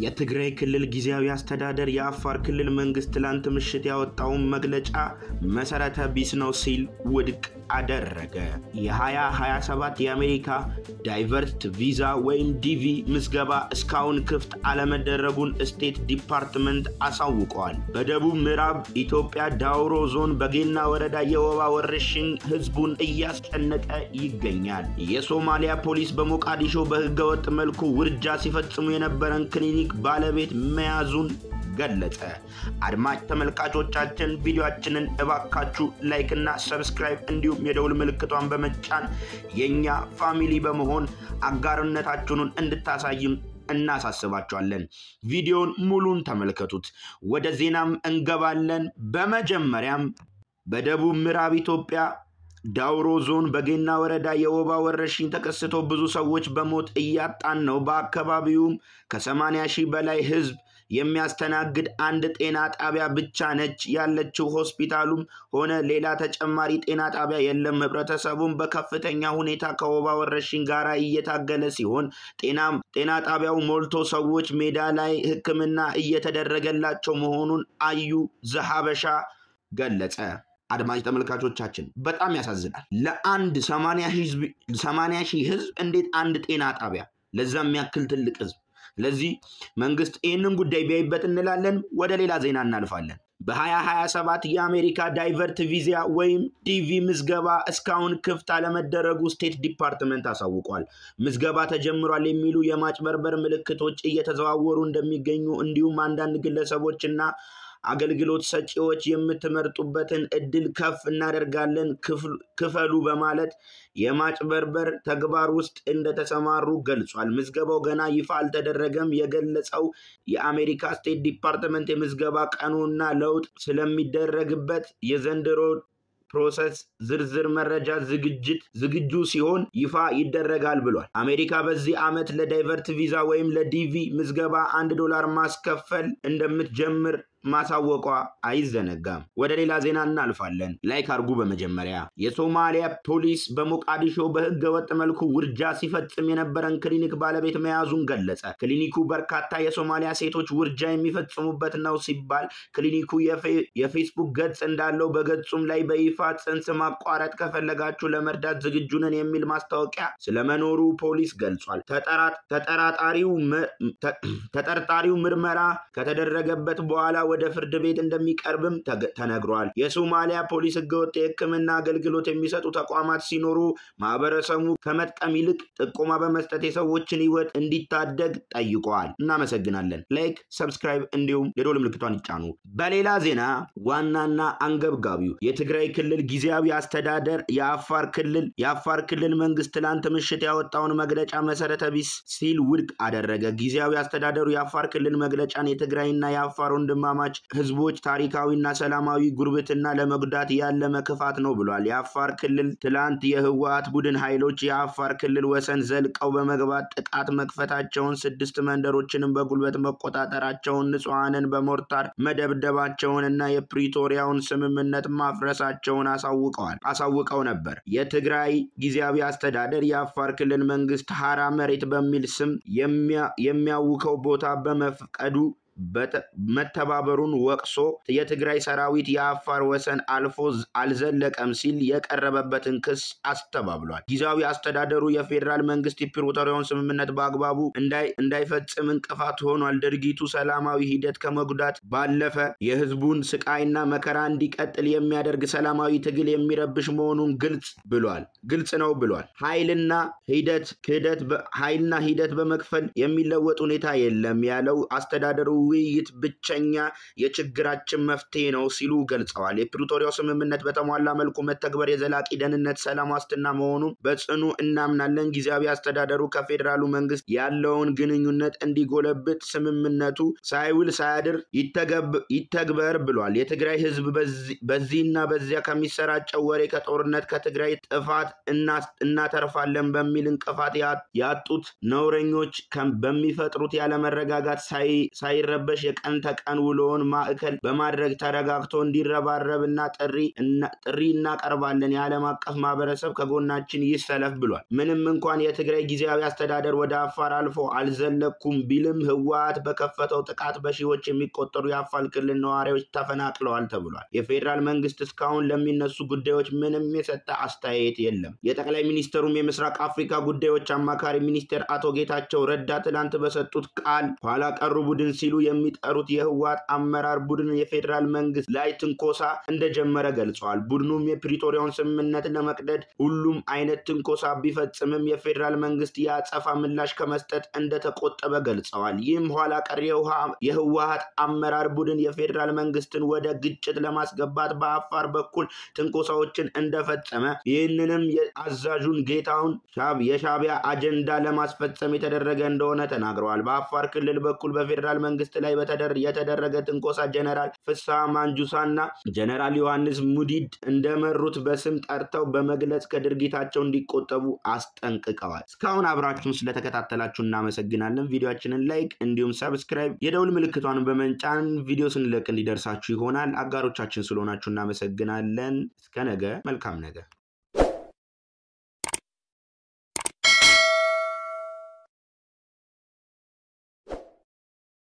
የትግራይ ክልል ጊዜያዊ አስተዳደር የአፋር ክልል መንግስት ትላንት ምሽት ያወጣው መግለጫ መሰረተ ቢስ ነው ሲል ውድቅ አደረገ። የ2027 የአሜሪካ ዳይቨርት ቪዛ ወይም ዲቪ ምዝገባ እስካሁን ክፍት አለመደረጉን ስቴት ዲፓርትመንት አሳውቋል። በደቡብ ምዕራብ ኢትዮጵያ ዳውሮ ዞን በጌና ወረዳ የወባ ወረርሽኝ ህዝቡን እያስጨነቀ ይገኛል። የሶማሊያ ፖሊስ በሞቃዲሾ በህገወጥ መልኩ ውርጃ ሲፈጽሙ የነበረን ክሊኒክ ባለቤት መያዙን ገለጸ። አድማጭ ተመልካቾቻችን ቪዲዮአችንን እባካችሁ ላይክ እና ሰብስክራይብ እንዲሁም የደውል ምልክቷን በመጫን የኛ ፋሚሊ በመሆን አጋርነታችሁን እንድታሳዩን እናሳስባችኋለን። ቪዲዮውን ሙሉን ተመልከቱት። ወደ ዜናም እንገባለን። በመጀመሪያም በደቡብ ምዕራብ ኢትዮጵያ ዳውሮ ዞን በጌና ወረዳ የወባ ወረርሽኝ ተከስቶ ብዙ ሰዎች በሞት እያጣን ነው። በአካባቢውም ከ80,000 በላይ ህዝብ የሚያስተናግድ አንድ ጤና ጣቢያ ብቻ ነች ያለችው። ሆስፒታሉም ሆነ ሌላ ተጨማሪ ጤና ጣቢያ የለም። ህብረተሰቡም በከፍተኛ ሁኔታ ከወባ ወረርሽኝ ጋር እየታገለ ሲሆን ጤና ጣቢያው ሞልቶ ሰዎች ሜዳ ላይ ህክምና እየተደረገላቸው መሆኑን አዩ ዘሐበሻ ገለጸ። አድማጭ ተመልካቾቻችን በጣም ያሳዝናል። ለአንድ 80,000 ህዝብ እንዴት አንድ ጤና ጣቢያ ለዛም ያክል ትልቅ ህዝብ? ለዚህ መንግስት ይህንን ጉዳይ ቢያይበት እንላለን። ወደ ሌላ ዜና እናልፋለን። በ2027 የአሜሪካ ዳይቨርት ቪዛ ወይም ዲቪ ምዝገባ እስካሁን ክፍት አለመደረጉ ስቴት ዲፓርትመንት አሳውቋል። ምዝገባ ተጀምሯል የሚሉ የማጭበርበር ምልክቶች እየተዘዋወሩ እንደሚገኙ እንዲሁም አንዳንድ ግለሰቦችና አገልግሎት ሰጪዎች የምትመርጡበትን እድል ከፍ እናደርጋለን ክፈሉ በማለት የማጭበርበር ተግባር ውስጥ እንደተሰማሩ ገልጿል። ምዝገባው ገና ይፋ አልተደረገም የገለጸው የአሜሪካ ስቴት ዲፓርትመንት የምዝገባ ቀኑና ለውጥ ስለሚደረግበት የዘንድሮ ፕሮሰስ ዝርዝር መረጃ ዝግጁ ሲሆን ይፋ ይደረጋል ብሏል። አሜሪካ በዚህ ዓመት ለዳይቨርት ቪዛ ወይም ለዲቪ ምዝገባ $1 ማስከፈል እንደምትጀምር ማሳወቋ አይዘነጋም። ወደ ሌላ ዜና እናልፋለን። ላይክ አርጉ። በመጀመሪያ የሶማሊያ ፖሊስ በሞቃዲሾ በህገወጥ መልኩ ውርጃ ሲፈጽም የነበረን ክሊኒክ ባለቤት መያዙን ገለጸ። ክሊኒኩ በርካታ የሶማሊያ ሴቶች ውርጃ የሚፈጽሙበት ነው ሲባል ክሊኒኩ የፌስቡክ ገጽ እንዳለው በገጹም ላይ በይፋ ጽንስ ማቋረጥ ከፈለጋችሁ ለመርዳት ዝግጁ ነን የሚል ማስታወቂያ ስለመኖሩ ፖሊስ ገልጿል። ተጠርጣሪው ምርመራ ከተደረገበት በኋላ ወደ ፍርድ ቤት እንደሚቀርብም ተነግሯል። የሶማሊያ ፖሊስ ህገወጥ የህክምና አገልግሎት የሚሰጡ ተቋማት ሲኖሩ ማህበረሰቡ ከመጥቀም ይልቅ ጥቆማ በመስጠት የሰዎችን ህይወት እንዲታደግ ጠይቀዋል። እናመሰግናለን። ላይክ፣ ሰብስክራይብ እንዲሁም የደወል ምልክቷን ይጫኑ። በሌላ ዜና ዋናና አንገብጋቢው የትግራይ ክልል ጊዜያዊ አስተዳደር የአፋር ክልል መንግስት ትላንት ምሽት ያወጣውን መግለጫ መሰረተ ቢስ ሲል ውድቅ አደረገ። ጊዜያዊ አስተዳደሩ የአፋር ክልል መግለጫን የትግራይና የአፋር ወንድማማች ህዝቦች ታሪካዊና ሰላማዊ ጉርብትና ለመጉዳት ያለመ ክፋት ነው ብሏል። የአፋር ክልል ትላንት የህወሓት ቡድን ኃይሎች የአፋር ክልል ወሰን ዘልቀው በመግባት ጥቃት መክፈታቸውን፣ 6 መንደሮችንም በጉልበት መቆጣጠራቸውን፣ ንጹሃንን በሞርታር መደብደባቸውን እና የፕሪቶሪያውን ስምምነት ማፍረሳቸውን አሳውቀው ነበር። የትግራይ ጊዜያዊ አስተዳደር የአፋር ክልል መንግስት ሐራ መሬት በሚል ስም የሚያውከው ቦታ በመፍቀዱ መተባበሩን ወቅሶ የትግራይ ሰራዊት የአፋር ወሰን አልፎ አልዘለቀም ሲል የቀረበበትን ክስ አስተባብሏል። ጊዜያዊ አስተዳደሩ የፌደራል መንግስት የፕሪቶሪያውን ስምምነት በአግባቡ እንዳይፈጽም እንቅፋት ሆኗል። ድርጊቱ ሰላማዊ ሂደት ከመጉዳት ባለፈ የህዝቡን ስቃይና መከራ እንዲቀጥል የሚያደርግ ሰላማዊ ትግል የሚረብሽ መሆኑን ግልጽ ነው ብሏል። ኃይልና ሂደት በመክፈል የሚለወጥ ሁኔታ የለም ያለው አስተዳደሩ ውይይት ብቸኛ የችግራችን መፍትሄ ነው ሲሉ ገልጸዋል። የፕሪቶሪያው ስምምነት በተሟላ መልኩ መተግበር የዘላቂ ደህንነት ሰላም ዋስትና መሆኑን በጽኑ እናምናለን። ጊዜያዊ አስተዳደሩ ከፌደራሉ መንግስት ያለውን ግንኙነት እንዲጎለብት ስምምነቱ ሳይውል ሳያድር ይተግበር ብሏል። የትግራይ ህዝብ በዚህና በዚያ ከሚሰራጨው ወሬ ከጦርነት ከትግራይ ጥፋት እናተርፋለን በሚል እንቅፋት ያጡት ነውረኞች በሚፈጥሩት ያለመረጋጋት ሳይረ በማስረበሽ የቀን ተቀን ውሎውን ማዕከል በማድረግ ተረጋግቶ እንዲረባረብና ጥሪ እናቀርባለን። የዓለም አቀፍ ማህበረሰብ ከጎናችን ይሰለፍ ብሏል። ምንም እንኳን የትግራይ ጊዜያዊ አስተዳደር ወደ አፋር አልፎ አልዘለኩም ቢልም ህወሓት በከፈተው ጥቃት በሺዎች የሚቆጠሩ የአፋር ክልል ነዋሪዎች ተፈናቅለዋል ተብሏል። የፌዴራል መንግስት እስካሁን ለሚነሱ ጉዳዮች ምንም የሰጠ አስተያየት የለም። የጠቅላይ ሚኒስትሩም የምስራቅ አፍሪካ ጉዳዮች አማካሪ ሚኒስትር አቶ ጌታቸው ረዳ ትላንት በሰጡት ቃል ኋላ ቀሩ ቡድን ሲሉ የሚጠሩት የህወሓት አመራር ቡድን የፌዴራል መንግስት ላይ ትንኮሳ እንደጀመረ ገልጸዋል። ቡድኑም የፕሪቶሪያውን ስምምነት ለመቅደድ ሁሉም አይነት ትንኮሳ ቢፈጽምም የፌዴራል መንግስት ያጸፋ ምላሽ ከመስጠት እንደተቆጠበ ገልጸዋል። ይህም ኋላ ቀር የህወሓት አመራር ቡድን የፌዴራል መንግስትን ወደ ግጭት ለማስገባት በአፋር በኩል ትንኮሳዎችን እንደፈጸመ ይህንንም የአዛዡን ጌታውን የሻዕቢያ አጀንዳ ለማስፈጸም የተደረገ እንደሆነ ተናግረዋል። በአፋር ክልል በኩል በፌዴራል መንግስት ላይ የተደረገ ትንኮሳ ጀነራል ፍስሐ ማንጁሳና ጀነራል ዮሐንስ ሙዲድ እንደመሩት በስም ጠርተው በመግለጽ ከድርጊታቸው እንዲቆጠቡ አስጠንቅቀዋል። እስካሁን አብራችሁን ስለተከታተላችሁ እናመሰግናለን። ቪዲዮአችንን ላይክ እንዲሁም ሰብስክራይብ የደውል ምልክቷን በመንጫን ቪዲዮ ስንለቅ እንዲደርሳችሁ ይሆናል። አጋሮቻችን ስለሆናችሁ እናመሰግናለን። እስከ ነገ መልካም ነገ